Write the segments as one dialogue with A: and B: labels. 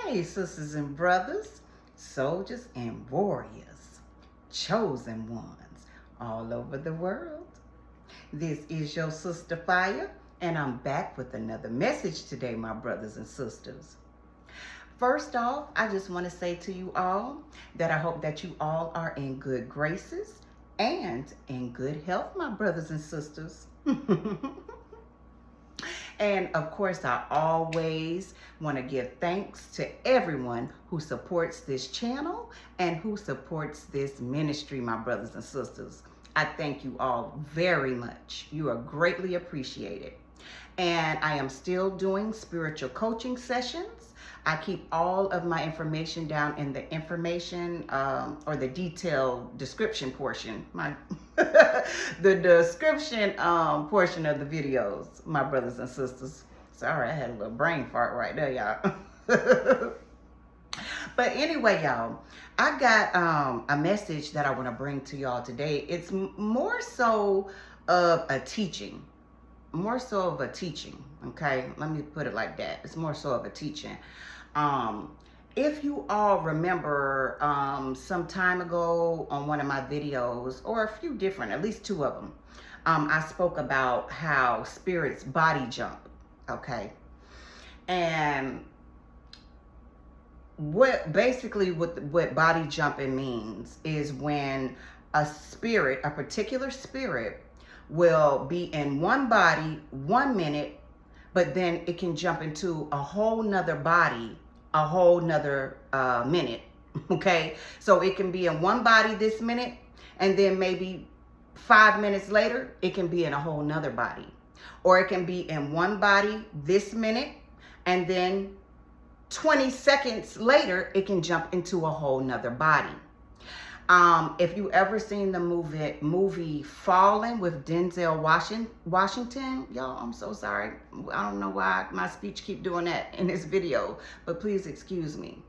A: Hey, sisters and brothers, soldiers and warriors, chosen ones all over the world. This is your sister Fire, and I'm back with another message today, my brothers and sisters. First off, I just want to say to you all that I hope that you all are in good graces and in good health, my brothers and sisters. And of course, I always want to give thanks to everyone who supports this channel and who supports this ministry, my brothers and sisters. I thank you all very much. You are greatly appreciated. And I am still doing spiritual coaching sessions. I keep all of my information down in the information or the detailed description portion, the description portion of the videos, my brothers and sisters. Sorry, I had a little brain fart right there, y'all. But anyway, y'all, I got a message that I want to bring to y'all today. It's more so of a teaching. More so of a teaching, okay? Let me put it like that. It's more so of a teaching. If you all remember some time ago on one of my videos, or a few different, at least two of them, I spoke about how spirits body jump, okay? And what body jumping means is when a spirit, a particular spirit, will be in one body 1 minute, but then it can jump into a whole nother body a whole nother minute. Okay, so it can be in one body this minute, and then maybe 5 minutes later it can be in a whole nother body, or it can be in one body this minute, and then 20 seconds later it can jump into a whole nother body. If you ever seen the movie Fallen with Denzel Washington, y'all, I'm so sorry. I don't know why my speech keep doing that in this video, but please excuse me.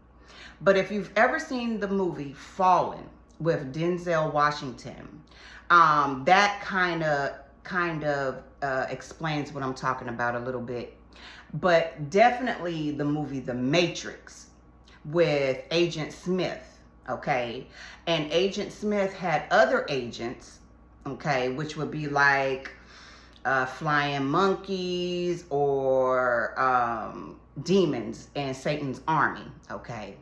A: But if you've ever seen the movie Fallen with Denzel Washington, that kind of explains what I'm talking about a little bit. But definitely the movie The Matrix with Agent Smith. Okay, and Agent Smith had other agents, okay, which would be like flying monkeys or demons in Satan's army, okay.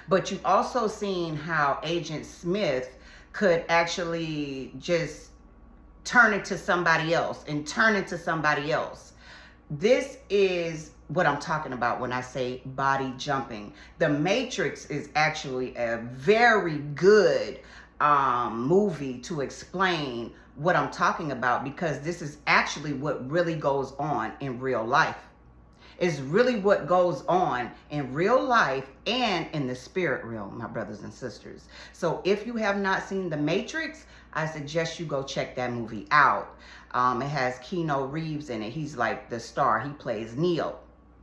A: But you also seen how Agent Smith could actually just turn into somebody else and turn into somebody else. This is what I'm talking about when I say body jumping. The Matrix is actually a very good movie to explain what I'm talking about, because this is actually what really goes on in real life. It's really what goes on in real life and in the spirit realm, my brothers and sisters. So if you have not seen The Matrix, I suggest you go check that movie out. It has Keanu Reeves in it. He's like the star. He plays Neo.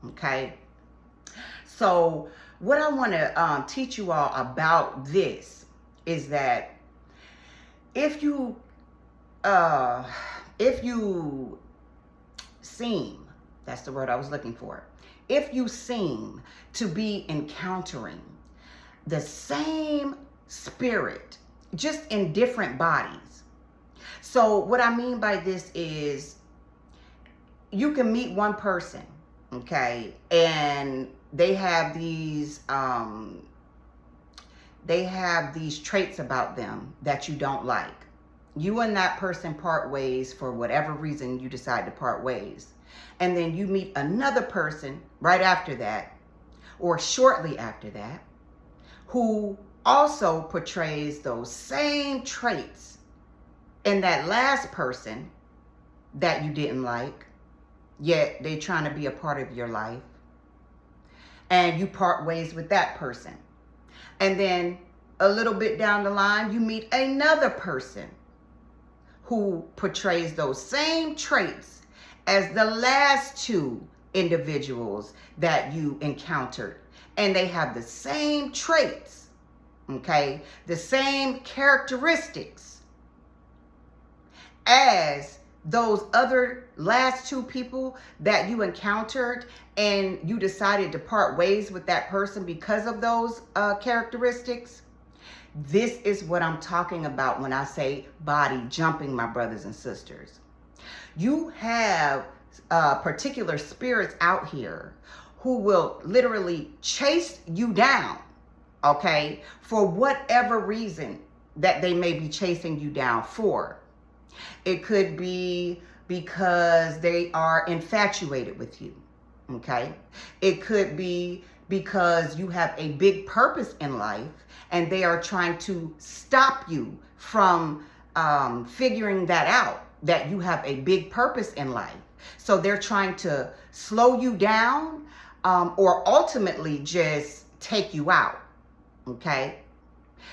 A: Okay, so what I want to teach you all about this is that if you seem, that's the word I was looking for, if you seem to be encountering the same spirit, just in different bodies. So what I mean by this is you can meet one person, okay, and they have these traits about them that you don't like. You and that person part ways for whatever reason you decide to part ways. And then you meet another person right after that, or shortly after that, who also portrays those same traits in that last person that you didn't like, yet they're trying to be a part of your life. And you part ways with that person. And then a little bit down the line, you meet another person who portrays those same traits as the last two individuals that you encountered. And they have the same traits, okay? The same characteristics as those other last two people that you encountered and you decided to part ways with that person because of those characteristics, this is what I'm talking about when I say body jumping, my brothers and sisters. You have particular spirits out here who will literally chase you down, okay, for whatever reason that they may be chasing you down for. It could be because they are infatuated with you, okay? It could be because you have a big purpose in life and they are trying to stop you from figuring that out, that you have a big purpose in life. So they're trying to slow you down or ultimately just take you out, okay?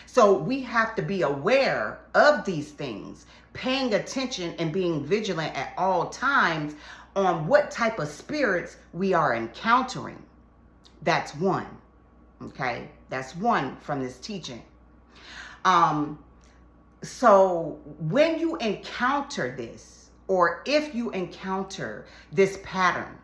A: So we have to be aware of these things, paying attention and being vigilant at all times on what type of spirits we are encountering. That's one, okay? That's one from this teaching. So when you encounter this, or if you encounter this pattern,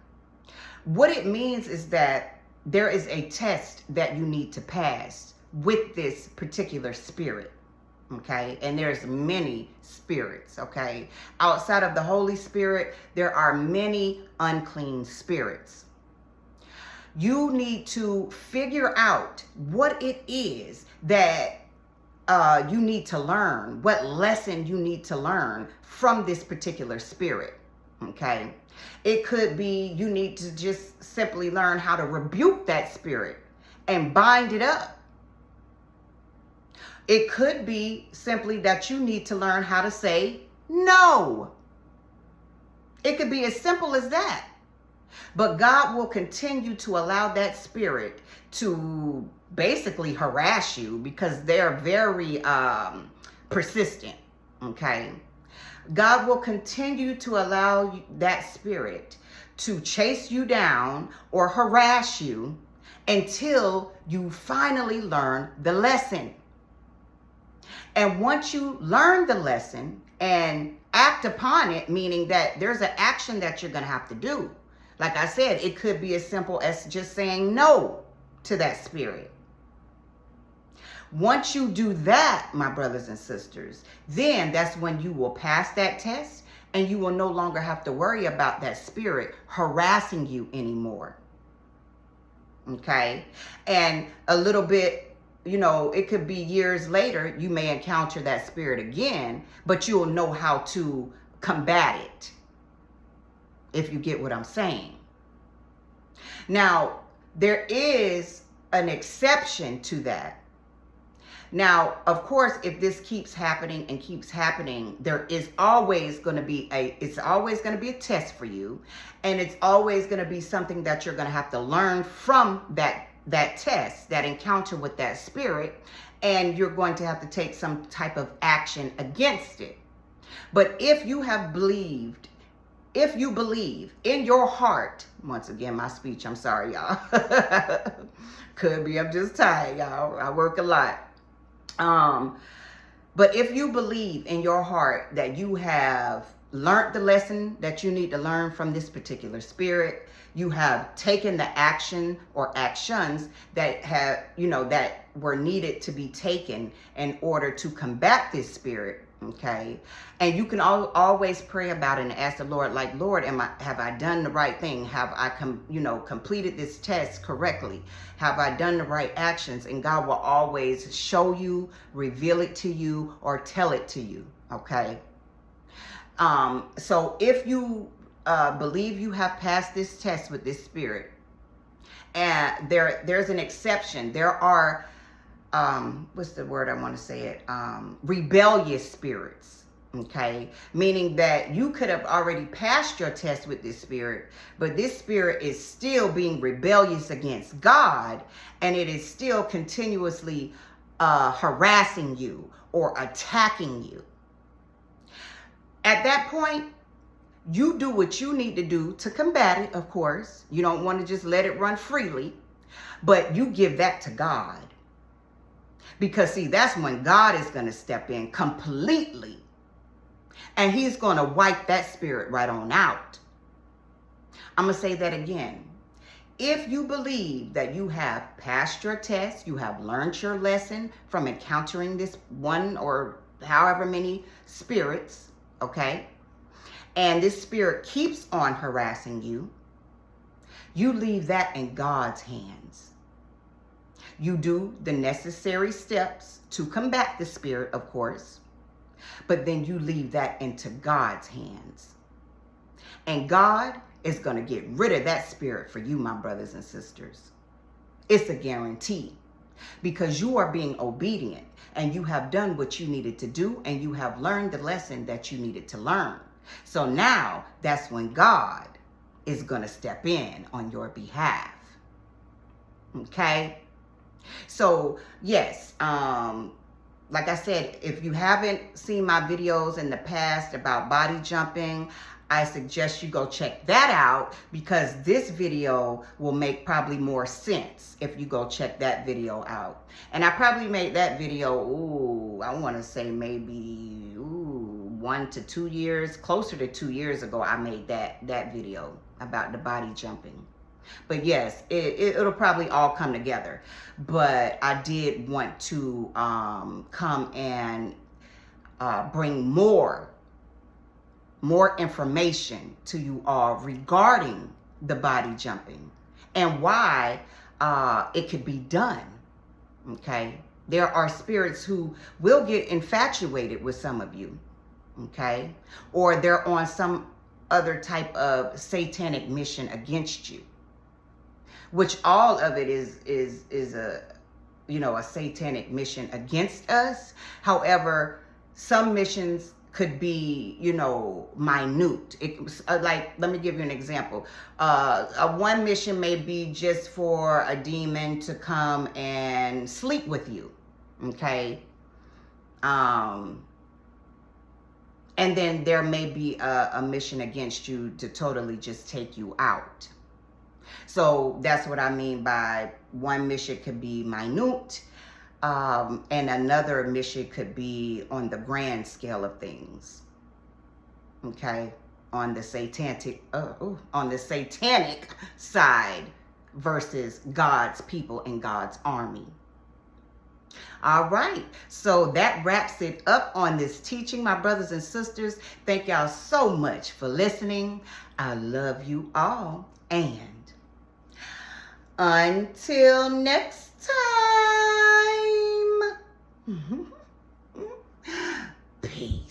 A: what it means is that there is a test that you need to pass with this particular spirit, okay? And there's many spirits, okay? Outside of the Holy Spirit, there are many unclean spirits. You need to figure out what it is that you need to learn, what lesson you need to learn from this particular spirit, okay? It could be you need to just simply learn how to rebuke that spirit and bind it up. It could be simply that you need to learn how to say no. It could be as simple as that. But God will continue to allow that spirit to basically harass you because they're very persistent, okay? God will continue to allow that spirit to chase you down or harass you until you finally learn the lesson. And once you learn the lesson and act upon it, meaning that there's an action that you're going to have to do. Like I said, it could be as simple as just saying no to that spirit. Once you do that, my brothers and sisters, then that's when you will pass that test and you will no longer have to worry about that spirit harassing you anymore. Okay? And a little bit, you know, it could be years later, you may encounter that spirit again, but you'll know how to combat it, if you get what I'm saying. Now, there is an exception to that. Now, of course, if this keeps happening and keeps happening, there is always going to be a test for you. And it's always going to be something that you're going to have to learn from that test, that encounter with that spirit. And you're going to have to take some type of action against it. But if you believe in your heart, once again, my speech, I'm sorry, y'all. Could be, I'm just tired, y'all. I work a lot. But if you believe in your heart that you have learned the lesson that you need to learn from this particular spirit, you have taken the action or actions that that were needed to be taken in order to combat this spirit, okay? And you can always pray about it and ask the Lord, like, Lord, have I done the right thing? Have I completed this test correctly? Have I done the right actions? And God will always show you, reveal it to you, or tell it to you, okay? So if you believe you have passed this test with this spirit, and there's an exception. There are, what's the word I want to say it? Rebellious spirits. Okay, meaning that you could have already passed your test with this spirit, but this spirit is still being rebellious against God, and it is still continuously harassing you or attacking you. At that point, you do what you need to do to combat it, of course. You don't want to just let it run freely, but you give that to God. Because, see, that's when God is going to step in completely. And he's going to wipe that spirit right on out. I'm going to say that again. If you believe that you have passed your test, you have learned your lesson from encountering this one or however many spirits, okay, and this spirit keeps on harassing you, you leave that in God's hands. You do the necessary steps to combat the spirit, of course, but then you leave that into God's hands. And God is going to get rid of that spirit for you, my brothers and sisters. It's a guarantee, because you are being obedient and you have done what you needed to do and you have learned the lesson that you needed to learn. So now that's when God is going to step in on your behalf. Okay? So yes, like I said, if you haven't seen my videos in the past about body jumping, I suggest you go check that out, because this video will make probably more sense if you go check that video out. And I probably made that video, I want to say maybe 1 to 2 years, closer to 2 years ago, I made that video about the body jumping. But yes, it'll probably all come together. But I did want to come and bring more information to you all regarding the body jumping and why it could be done. Okay, there are spirits who will get infatuated with some of you, okay, or they're on some other type of satanic mission against you, which all of it is a, you know, a satanic mission against us. However, some missions could be, you know, minute. Like, let me give you an example. One mission may be just for a demon to come and sleep with you, okay? And then there may be a mission against you to totally just take you out. So that's what I mean by one mission could be minute, and another mission could be on the grand scale of things. Okay, on the satanic side versus God's people and God's army. All right, so that wraps it up on this teaching, my brothers and sisters. Thank y'all so much for listening. I love you all, and until next time, peace.